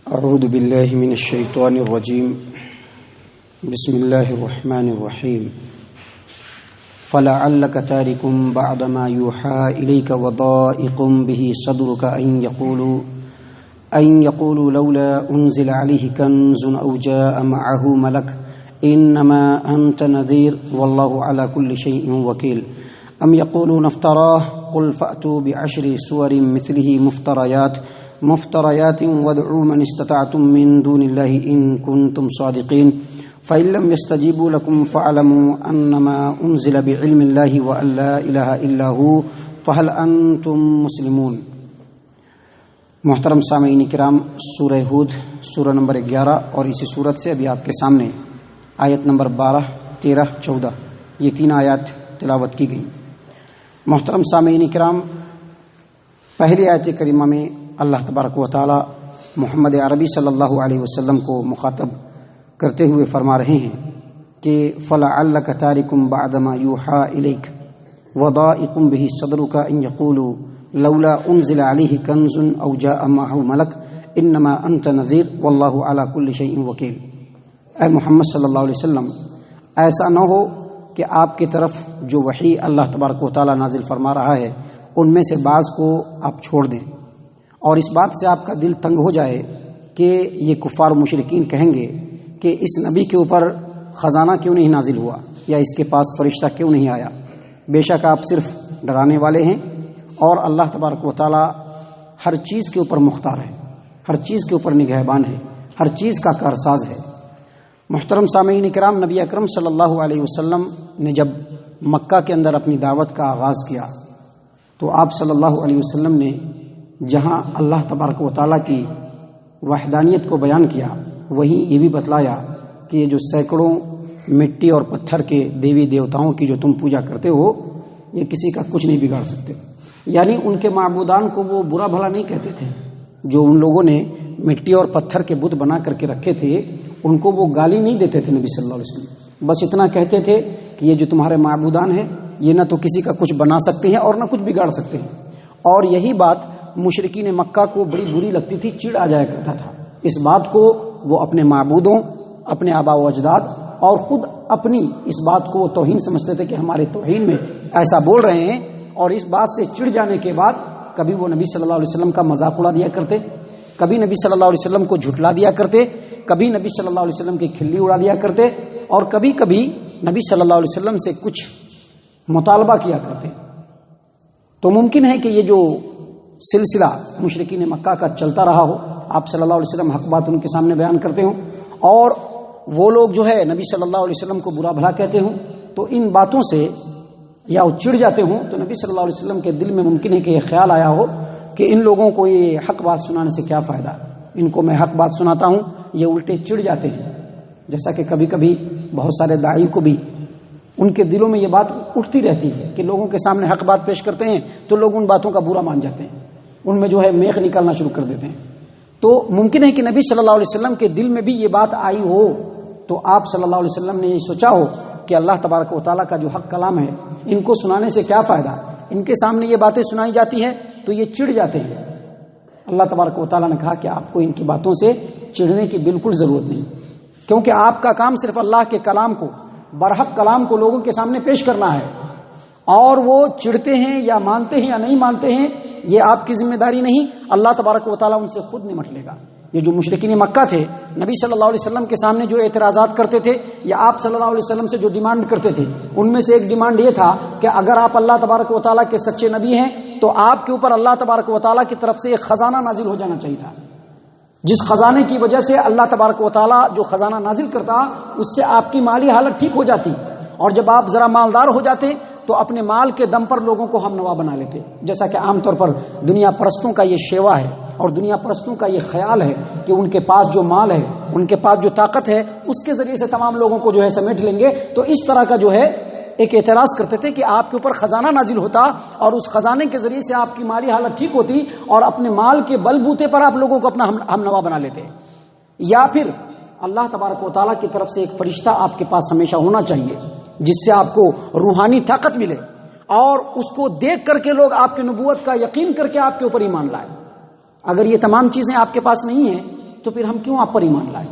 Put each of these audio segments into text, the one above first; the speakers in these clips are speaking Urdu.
اعوذ باللہ من الشیطان الرجیم بسم اللہ الرحمن الرحیم فلعلک تارک بعد ما یوحى الیک وضائق به صدرک ان یقولوا لولا انزل علیہ کنز او جاء معه ملک انما انت نذیر واللہ علی کل شیء وکیل ام یقولون افتراه قل فأتوا بعشر سور مثله مفتريات وادعوا من استطعتم من دون الله إن كنتم صادقين فإن لم يستجيبوا لكم فاعلموا أنما أنزل بعلم الله وأن لا إله إلا هو فهل أنتم مسلمون۔ محترم سامعین کرام، سورہ ہود سورہ نمبر 11 اور اسی سورت سے ابھی آپ کے سامنے آیت نمبر 12، 13، 14 یہ تین آیات تلاوت کی گئی۔ محترم سامعین کرام، پہلی آیت کریمہ میں اللہ تبارک و تعالی محمد عربی صلی اللہ علیہ وسلم کو مخاطب کرتے ہوئے فرما رہے ہیں کہ فلعلک تارک بعد ما یوحى الیک وضائق به صدرک ان یقولوا لولا انزل علیہ کنز او جاء معه ملک انما انت نذیر واللہ علی کل شیء وکیل۔ اے محمد صلی اللہ علیہ وسلم، ایسا نہ ہو کہ آپ کی طرف جو وحی اللہ تبارک و تعالی نازل فرما رہا ہے ان میں سے بعض کو آپ چھوڑ دیں اور اس بات سے آپ کا دل تنگ ہو جائے کہ یہ کفار و مشرکین کہیں گے کہ اس نبی کے اوپر خزانہ کیوں نہیں نازل ہوا یا اس کے پاس فرشتہ کیوں نہیں آیا۔ بے شک آپ صرف ڈرانے والے ہیں اور اللہ تبارک و تعالی ہر چیز کے اوپر مختار ہے، ہر چیز کے اوپر نگہبان ہے، ہر چیز کا کارساز ہے۔ محترم سامعین کرام، نبی اکرم صلی اللہ علیہ وسلم نے جب مکہ کے اندر اپنی دعوت کا آغاز کیا تو آپ صلی اللہ علیہ وسلم نے جہاں اللہ تبارک و تعالیٰ کی وحدانیت کو بیان کیا وہیں یہ بھی بتلایا کہ یہ جو سینکڑوں مٹی اور پتھر کے دیوی دیوتاؤں کی جو تم پوجا کرتے ہو یہ کسی کا کچھ نہیں بگاڑ سکتے۔ یعنی ان کے معبودان کو وہ برا بھلا نہیں کہتے تھے، جو ان لوگوں نے مٹی اور پتھر کے بت بنا کر کے رکھے تھے ان کو وہ گالی نہیں دیتے تھے نبی صلی اللہ علیہ وسلم، بس اتنا کہتے تھے کہ یہ جو تمہارے معبودان ہیں یہ نہ تو کسی کا کچھ بنا سکتے ہیں اور نہ کچھ بگاڑ سکتے ہیں۔ اور یہی بات مشرکین مکہ کو بڑی بری لگتی تھی، چڑ آ جایا کرتا تھا۔ اس بات کو وہ اپنے معبودوں، اپنے آباء و اجداد اور خود اپنی اس بات کو توہین سمجھتے تھے کہ ہمارے توہین میں ایسا بول رہے ہیں، اور اس بات سے چڑ جانے کے بعد کبھی وہ نبی صلی اللہ علیہ وسلم کا مذاق اڑا دیا کرتے، کبھی نبی صلی اللہ علیہ وسلم کو جھٹلا دیا کرتے، کبھی نبی صلی اللہ علیہ وسلم کی کھلی اڑا دیا کرتے، اور کبھی کبھی نبی صلی اللہ علیہ وسلم سے کچھ مطالبہ کیا کرتے۔ تو ممکن ہے کہ یہ جو سلسلہ مشرکین مکہ کا چلتا رہا ہو، آپ صلی اللہ علیہ وسلم حق بات ان کے سامنے بیان کرتے ہوں اور وہ لوگ جو ہے نبی صلی اللہ علیہ وسلم کو برا بھلا کہتے ہوں، تو ان باتوں سے یا وہ چڑ جاتے ہوں تو نبی صلی اللہ علیہ وسلم کے دل میں ممکن ہے کہ یہ خیال آیا ہو کہ ان لوگوں کو یہ حق بات سنانے سے کیا فائدہ، ان کو میں حق بات سناتا ہوں یہ الٹے چڑ جاتے ہیں۔ جیسا کہ کبھی کبھی بہت سارے داعی کو بھی ان کے دلوں میں یہ بات اٹھتی رہتی ہے کہ لوگوں کے سامنے حق بات پیش کرتے ہیں تو لوگ ان باتوں کا برا مان جاتے ہیں، ان میں جو ہے میخ نکالنا شروع کر دیتے ہیں۔ تو ممکن ہے کہ نبی صلی اللہ علیہ وسلم کے دل میں بھی یہ بات آئی ہو تو آپ صلی اللہ علیہ وسلم نے یہ سوچا ہو کہ اللہ تبارک و تعالیٰ کا جو حق کلام ہے ان کو سنانے سے کیا فائدہ، ان کے سامنے یہ باتیں سنائی جاتی ہیں تو یہ چڑ جاتے ہیں۔ اللہ تبارک و تعالیٰ نے کہا کہ آپ کو ان کی باتوں سے چڑھنے کی بالکل ضرورت نہیں، کیونکہ آپ کا کام صرف اللہ کے کلام کو، برحق کلام کو لوگوں کے سامنے پیش کرنا ہے، اور وہ چڑھتے ہیں یا مانتے ہیں یا نہیں مانتے ہیں یہ آپ کی ذمہ داری نہیں، اللہ تبارک و تعالیٰ ان سے خود نمٹ لے گا۔ یہ جو مشرکین مکہ تھے نبی صلی اللہ علیہ وسلم کے سامنے جو اعتراضات کرتے تھے یا آپ صلی اللہ علیہ وسلم سے جو ڈیمانڈ کرتے تھے ان میں سے ایک ڈیمانڈ یہ تھا کہ اگر آپ اللہ تبارک و تعالیٰ کے سچے نبی ہیں تو آپ کے اوپر اللہ تبارک و تعالیٰ کی طرف سے ایک خزانہ نازل ہو جانا چاہیے تھا، جس خزانے کی وجہ سے اللہ تبارک و تعالیٰ جو خزانہ نازل کرتا اس سے آپ کی مالی حالت ٹھیک ہو جاتی، اور جب آپ ذرا مالدار ہو جاتے تو اپنے مال کے دم پر لوگوں کو ہم نوا بنا لیتے، جیسا کہ عام طور پر دنیا پرستوں کا یہ شیوا ہے اور دنیا پرستوں کا یہ خیال ہے کہ ان کے پاس جو مال ہے، ان کے پاس جو طاقت ہے اس کے ذریعے سے تمام لوگوں کو جو ہے سمیٹ لیں گے۔ تو اس طرح کا جو ہے ایک اعتراض کرتے تھے کہ آپ کے اوپر خزانہ نازل ہوتا اور اس خزانے کے ذریعے سے آپ کی مالی حالت ٹھیک ہوتی اور اپنے مال کے بل بوتے پر آپ لوگوں کو اپنا ہم نوا بنا لیتے، یا پھر اللہ تبارک و تعالیٰ کی طرف سے ایک فرشتہ آپ کے پاس ہمیشہ ہونا چاہیے جس سے آپ کو روحانی طاقت ملے اور اس کو دیکھ کر کے لوگ آپ کی نبوت کا یقین کر کے آپ کے اوپر ایمان لائے۔ اگر یہ تمام چیزیں آپ کے پاس نہیں ہیں تو تو پھر ہم کیوں آپ پر ایمان لائیں؟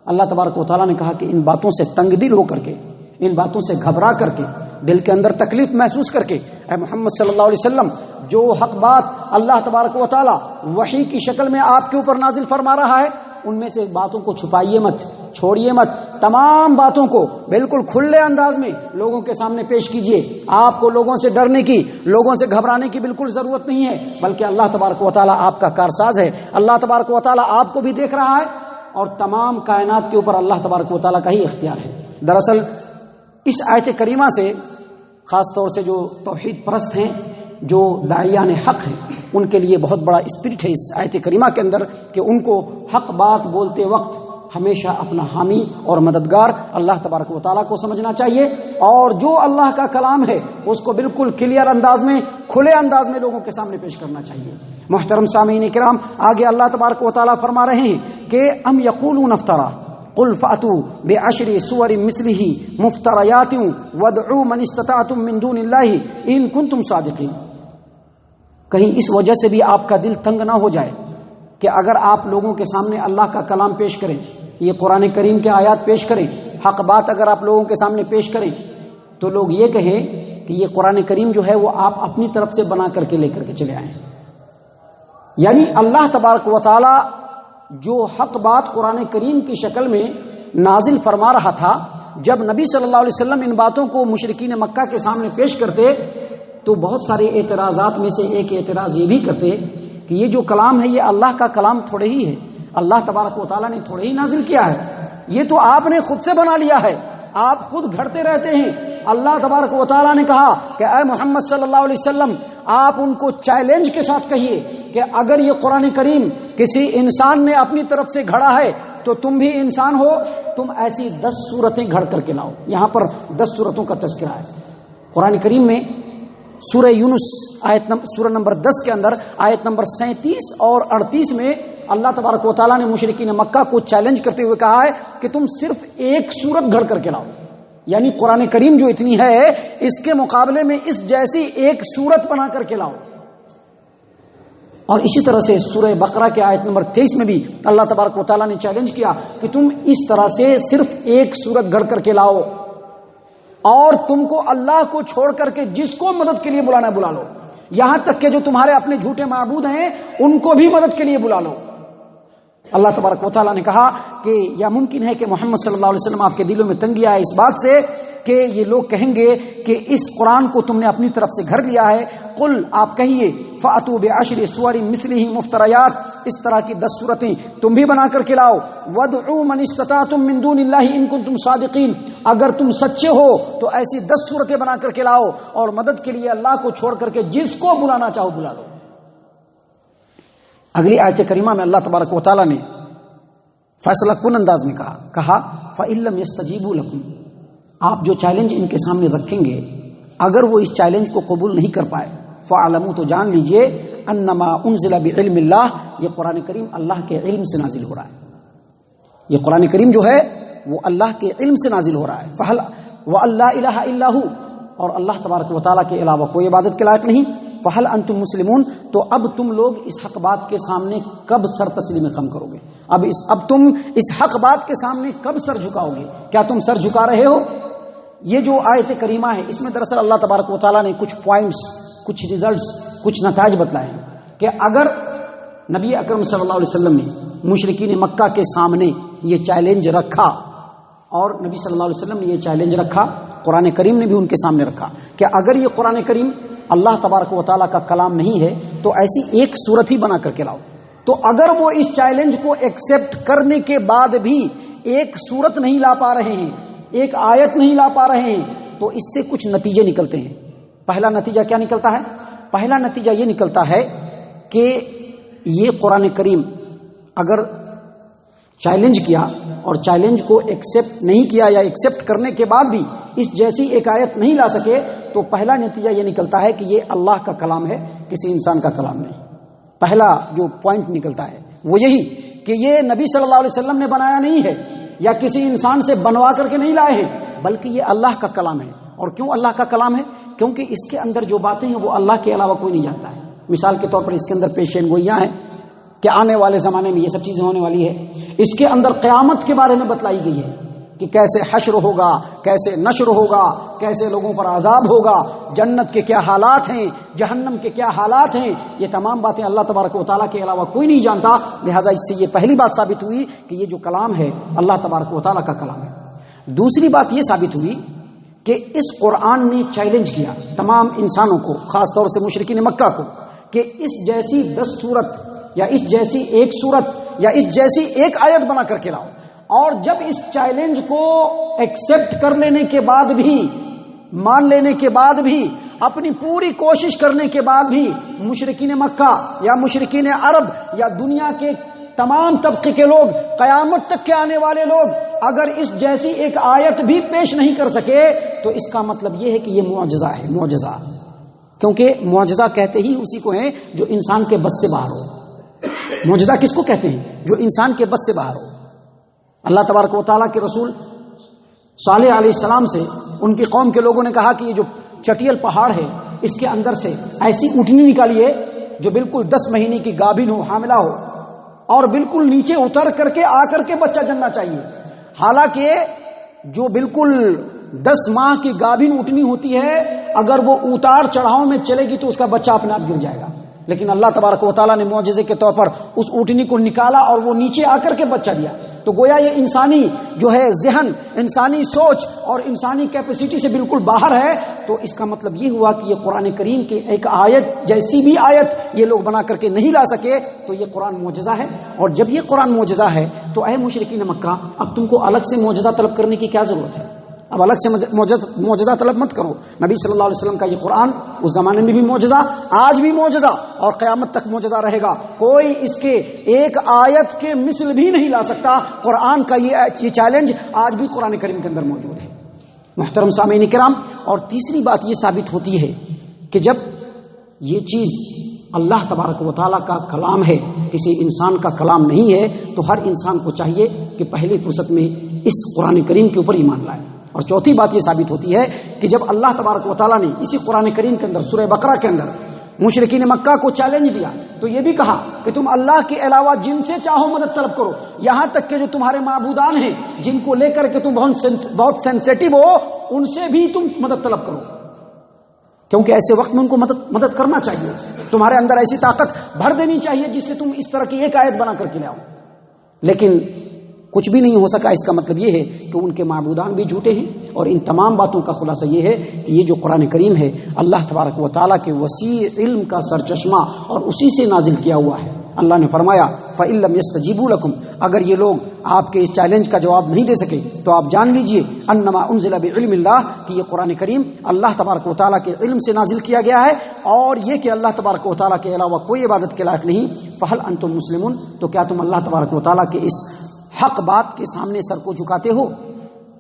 اللہ تبارک و تعالیٰ نے کہا کہ ان باتوں سے تنگ دل ہو کر کے، ان باتوں سے گھبرا کر کے، دل کے اندر تکلیف محسوس کر کے، اے محمد صلی اللہ علیہ وسلم، جو حق بات اللہ تبارک و تعالیٰ وحی کی شکل میں آپ کے اوپر نازل فرما رہا ہے، ان میں سے باتوں کو چھپائیے مت، چھوڑیے مت، تمام باتوں کو بالکل کھلے انداز میں لوگوں کے سامنے پیش کیجیے۔ آپ کو لوگوں سے ڈرنے کی، لوگوں سے گھبرانے کی بالکل ضرورت نہیں ہے، بلکہ اللہ تبارک و تعالیٰ آپ کا کارساز ہے، اللہ تبارک و تعالیٰ آپ کو بھی دیکھ رہا ہے، اور تمام کائنات کے اوپر اللہ تبارک و تعالیٰ کا ہی اختیار ہے۔ دراصل اس آیت کریمہ سے خاص طور سے جو توحید پرست ہیں، جو داعیان حق ہیں، ان کے لیے بہت بڑا اسپرٹ ہے اس آیت کریمہ کے اندر کہ ان کو حق بات بولتے وقت ہمیشہ اپنا حامی اور مددگار اللہ تبارک و تعالیٰ کو سمجھنا چاہیے، اور جو اللہ کا کلام ہے اس کو بالکل کلیئر انداز میں، کھلے انداز میں لوگوں کے سامنے پیش کرنا چاہیے۔ محترم سامعین کرام، آگے اللہ تبارک و تعالیٰ فرما رہے ہیں کہ ام یقولون افترا قل فأتوا بعشر سور مثله مفتریات وادعوا من استطعتم من دون اللہ ان کنتم صادقین۔ کہیں اس وجہ سے بھی آپ کا دل تنگ نہ ہو جائے کہ اگر آپ لوگوں کے سامنے اللہ کا کلام پیش کریں، یہ قرآن کریم کے آیات پیش کریں، حق بات اگر آپ لوگوں کے سامنے پیش کریں، تو لوگ یہ کہیں کہ یہ قرآن کریم جو ہے وہ آپ اپنی طرف سے بنا کر کے لے کر کے چلے آئیں۔ یعنی اللہ تبارک و تعالی جو حق بات قرآن کریم کی شکل میں نازل فرما رہا تھا، جب نبی صلی اللہ علیہ وسلم ان باتوں کو مشرکین مکہ کے سامنے پیش کرتے تو بہت سارے اعتراضات میں سے ایک اعتراض یہ بھی کرتے کہ یہ جو کلام ہے یہ اللہ کا کلام تھوڑے ہی ہے، اللہ تبارک و تعالیٰ نے تھوڑے ہی نازل کیا ہے، یہ تو آپ نے خود سے بنا لیا ہے، آپ خود گھڑتے رہتے ہیں۔ اللہ تبارک و تعالیٰ نے کہا کہ اے محمد صلی اللہ علیہ وسلم، آپ ان کو چیلنج کے ساتھ کہیے کہ اگر یہ قرآن کریم کسی انسان نے اپنی طرف سے گھڑا ہے تو تم بھی انسان ہو، تم ایسی 10 صورتیں گھڑ کر کے لاؤ۔ یہاں پر 10 صورتوں کا تذکرہ ہے قرآن کریم میں۔ سورہ یونس سورہ نمبر 10 کے اندر آیت نمبر 37 اور 38 میں اللہ تبارک و تعالیٰ نے مشرکین مکہ کو چیلنج کرتے ہوئے کہا ہے کہ تم صرف ایک سورت گھڑ کر کے لاؤ، یعنی قرآن کریم جو اتنی ہے اس کے مقابلے میں اس جیسی ایک سورت بنا کر کے لاؤ۔ اور اسی طرح سے سورہ بقرہ کے آیت نمبر 23 میں بھی اللہ تبارک و تعالیٰ نے چیلنج کیا کہ تم اس طرح سے صرف ایک سورت گھڑ کر کے لاؤ، اور تم کو اللہ کو چھوڑ کر کے جس کو مدد کے لیے بلانا بلا لو، یہاں تک کہ جو تمہارے اپنے جھوٹے معبود ہیں ان کو بھی مدد کے لیے بلا لو۔ اللہ تبارک و تعالیٰ نے کہا کہ یا ممکن ہے کہ محمد صلی اللہ علیہ وسلم آپ کے دلوں میں تنگی آئے اس بات سے کہ یہ لوگ کہیں گے کہ اس قرآن کو تم نے اپنی طرف سے گھڑ لیا ہے۔ قل، آپ کہیے، فأتوا بعشر سور مثلہ مفتریات، اس طرح کی 10 صورتیں تم بھی بنا کر کے لاؤ۔ وادعوا من استطعتم من دون اللہ ان کنتم صادقین، اگر تم سچے ہو تو ایسی 10 صورتیں بنا کر کے لاؤ، اور مدد کے لیے اللہ کو چھوڑ کر کے جس کو بلانا چاہو بلا لو۔ اگلی آیت کریمہ میں اللہ تبارک و تعالیٰ نے فیصلہ کن انداز میں کہا فَإِن لَّمْ يَسْتَجِيبُوا لَكُمْ، آپ جو چیلنج ان کے سامنے رکھیں گے اگر وہ اس چیلنج کو قبول نہیں کر پائے، فَاعْلَمُوا، تو جان لیجئے، أَنَّمَا أُنزِلَ بِعِلْمِ اللَّهِ، یہ قرآن کریم اللہ کے علم سے نازل ہو رہا ہے، یہ قرآن کریم جو ہے وہ اللہ کے علم سے نازل ہو رہا ہے۔ وَأَن لَّا إِلَٰهَ إِلَّا هُوَ، اور اللہ تبارک و تعالیٰ کے علاوہ کوئی عبادت کے لائق نہیں۔ فَهَلْ أَنْتُمْ مُسْلِمُونَ، تو اب تم لوگ اس حق بات کے سامنے کب سر تسلیم خم کرو گے؟ اب تم اس حق بات کے سامنے کب سر جھکاؤ گے؟ کیا تم سر جھکا رہے ہو؟ یہ جو آیت کریمہ ہے اس میں دراصل اللہ تبارک و تعالیٰ نے کچھ پوائنٹس، کچھ ریزلٹس، کچھ نتائج بتلائے ہیں کہ اگر نبی اکرم صلی اللہ علیہ وسلم نے مشرکین مکہ کے سامنے یہ چیلنج رکھا، اور نبی صلی اللہ علیہ وسلم نے یہ چیلنج رکھا، قرآن کریم نے بھی ان کے سامنے رکھا کہ اگر یہ قرآن کریم اللہ تبارک و تعالیٰ کا کلام نہیں ہے تو ایسی ایک صورت ہی بنا کر کے لاؤ، تو اگر وہ اس چیلنج کو ایکسپٹ کرنے کے بعد بھی ایک صورت نہیں لا پا رہے ہیں، ایک آیت نہیں لا پا رہے ہیں، تو اس سے کچھ نتیجے نکلتے ہیں۔ پہلا نتیجہ کیا نکلتا ہے؟ پہلا نتیجہ یہ نکلتا ہے کہ یہ قرآن کریم اگر چیلنج کیا اور چیلنج کو ایکسپٹ نہیں کیا یا ایکسپٹ کرنے کے بعد بھی اس جیسی ایک آیت نہیں لا سکے، تو پہلا نتیجہ یہ نکلتا ہے کہ یہ اللہ کا کلام ہے، کسی انسان کا کلام نہیں۔ پہلا جو پوائنٹ نکلتا ہے وہ یہی کہ یہ نبی صلی اللہ علیہ وسلم نے بنایا نہیں ہے یا کسی انسان سے بنوا کر کے نہیں لائے ہیں، بلکہ یہ اللہ کا کلام ہے۔ اور کیوں اللہ کا کلام ہے؟ کیونکہ اس کے اندر جو باتیں ہیں وہ اللہ کے علاوہ کوئی نہیں جانتا ہے۔ مثال کے طور پر اس کے اندر پیشین گوئیاں ہیں کہ آنے والے زمانے میں یہ سب چیزیں ہونے والی ہے، اس کے اندر قیامت کے بارے میں بتلائی گئی ہے کہ کیسے حشر ہوگا، کیسے نشر ہوگا، کیسے لوگوں پر عذاب ہوگا، جنت کے کیا حالات ہیں، جہنم کے کیا حالات ہیں. یہ تمام باتیں اللہ تبارک و تعالیٰ کے علاوہ کوئی نہیں جانتا. لہٰذا اس سے یہ پہلی بات ثابت ہوئی کہ یہ جو کلام ہے اللہ تبارک و تعالیٰ کا کلام ہے. دوسری بات یہ ثابت ہوئی کہ اس قرآن نے چیلنج کیا تمام انسانوں کو، خاص طور سے مشرکین مکہ کو، کہ اس جیسی 10 سورت یا اس جیسی ایک سورت یا اس جیسی ایک آیت بنا کر کے لاؤ. اور جب اس چیلنج کو ایکسپٹ کر لینے کے بعد بھی، مان لینے کے بعد بھی، اپنی پوری کوشش کرنے کے بعد بھی مشرکین مکہ یا مشرکین عرب یا دنیا کے تمام طبقے کے لوگ، قیامت تک کے آنے والے لوگ اگر اس جیسی ایک آیت بھی پیش نہیں کر سکے تو اس کا مطلب یہ ہے کہ یہ معجزہ ہے. معجزہ، کیونکہ معجزہ کہتے ہی اسی کو ہیں جو انسان کے بس سے باہر ہو. معجزہ کس کو کہتے ہیں؟ جو انسان کے بس سے باہر ہو. اللہ تبارک و تعالیٰ کے رسول صالح علیہ السلام سے ان کی قوم کے لوگوں نے کہا کہ یہ جو چٹیل پہاڑ ہے اس کے اندر سے ایسی اونٹنی نکالیے جو بالکل 10 مہینے کی گابن ہو، حاملہ ہو، اور بالکل نیچے اتر کر کے آ کر کے بچہ جننا چاہیے. حالانکہ جو بالکل 10 ماہ کی گابن اونٹنی ہوتی ہے اگر وہ اتار چڑھاؤ میں چلے گی تو اس کا بچہ اپنے آپ گر جائے گا. لیکن اللہ تبارک و تعالیٰ نے معجزے کے طور پر اس اونٹنی کو نکالا اور وہ نیچے آ کر کے بچہ دیا. تو گویا یہ انسانی جو ہے ذہن، انسانی سوچ اور انسانی کیپیسٹی سے بالکل باہر ہے. تو اس کا مطلب یہ ہوا کہ یہ قرآن کریم کی ایک آیت جیسی بھی آیت یہ لوگ بنا کر کے نہیں لا سکے. تو یہ قرآن معجزہ ہے. اور جب یہ قرآن معجزہ ہے تو اے مشرکین مکہ، اب تم کو الگ سے معجزہ طلب کرنے کی کیا ضرورت ہے؟ اب الگ سے معجزہ طلب مت کرو. نبی صلی اللہ علیہ وسلم کا یہ قرآن اس زمانے میں بھی معجزہ، آج بھی معجزہ اور قیامت تک معجزہ رہے گا. کوئی اس کے ایک آیت کے مثل بھی نہیں لا سکتا. قرآن کا یہ چیلنج آج بھی قرآن کریم کے اندر موجود ہے. محترم سامعین کرام، اور تیسری بات یہ ثابت ہوتی ہے کہ جب یہ چیز اللہ تبارک و تعالیٰ کا کلام ہے، کسی انسان کا کلام نہیں ہے، تو ہر انسان کو چاہیے کہ پہلی فرصت میں اس قرآن کریم کے اوپر ایمان لائے. اور چوتھی بات یہ ثابت ہوتی ہے کہ جب اللہ تبارک و تعالیٰ نے اسی قرآن کریم کے اندر سورہ بقرہ کے اندر مشرکین مکہ کو چیلنج دیا تو یہ بھی کہا کہ تم اللہ کے علاوہ جن سے چاہو مدد طلب کرو، یہاں تک کہ جو تمہارے معبودان ہیں جن کو لے کر کے تم بہت سینسیٹیو ہو ان سے بھی تم مدد طلب کرو، کیونکہ ایسے وقت میں ان کو مدد کرنا چاہیے. تمہارے اندر ایسی طاقت بھر دینی چاہیے جس سے تم اس طرح کی ایک آیت بنا کر کے لاؤ. لیکن کچھ بھی نہیں ہو سکا. اس کا مطلب یہ ہے کہ ان کے معبودان بھی جھوٹے ہیں. اور ان تمام باتوں کا خلاصہ یہ ہے کہ یہ جو قرآن کریم ہے اللہ تبارک و تعالیٰ کے وسیع علم کا سرچشمہ اور اسی سے نازل کیا ہوا ہے. اللہ نے فرمایا فَإِن لَّمْ يَسْتَجِيبُوا لَكُمْ، اگر یہ لوگ آپ کے اس چیلنج کا جواب نہیں دے سکے تو آپ جان لیجئے انما انزل بعلم اللہ، کہ یہ قرآن کریم اللہ تبارک و تعالیٰ کے علم سے نازل کیا گیا ہے، اور یہ کہ اللہ تبارک و تعالیٰ کے علاوہ کوئی عبادت کے لائق نہیں. فَهَلْ أَنْتُمْ مُسْلِمُونَ، تو کیا تم اللہ تبارک و تعالیٰ کے اس حق بات کے سامنے سر کو جھکاتے ہو؟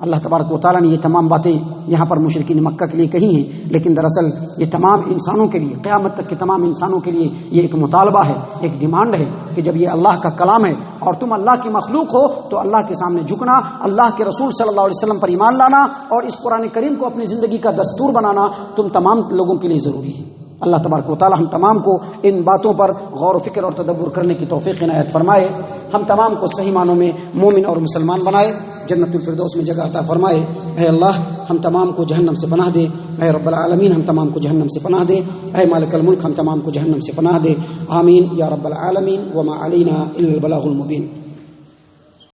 اللہ تبارک و تعالیٰ نے یہ تمام باتیں یہاں پر مشرکین مکہ کے لیے کہی ہیں، لیکن دراصل یہ تمام انسانوں کے لیے، قیامت تک کے تمام انسانوں کے لیے یہ ایک مطالبہ ہے، ایک ڈیمانڈ ہے کہ جب یہ اللہ کا کلام ہے اور تم اللہ کی مخلوق ہو تو اللہ کے سامنے جھکنا، اللہ کے رسول صلی اللہ علیہ وسلم پر ایمان لانا اور اس قرآن کریم کو اپنی زندگی کا دستور بنانا تم تمام لوگوں کے لیے ضروری ہے. اللہ تبارک و تعالی ہم تمام کو ان باتوں پر غور و فکر اور تدبر کرنے کی توفیق عنایت فرمائے. ہم تمام کو صحیح معنوں میں مومن اور مسلمان بنائے، جنت الفردوس میں جگہ عطا فرمائے. اے اللہ ہم تمام کو جہنم سے پناہ دے. اے رب العالمین ہم تمام کو جہنم سے پناہ دے. اے مالک الملک ہم تمام کو جہنم سے پناہ دے. آمین یا رب العالمین. وما علینا الا البلاغ المبین.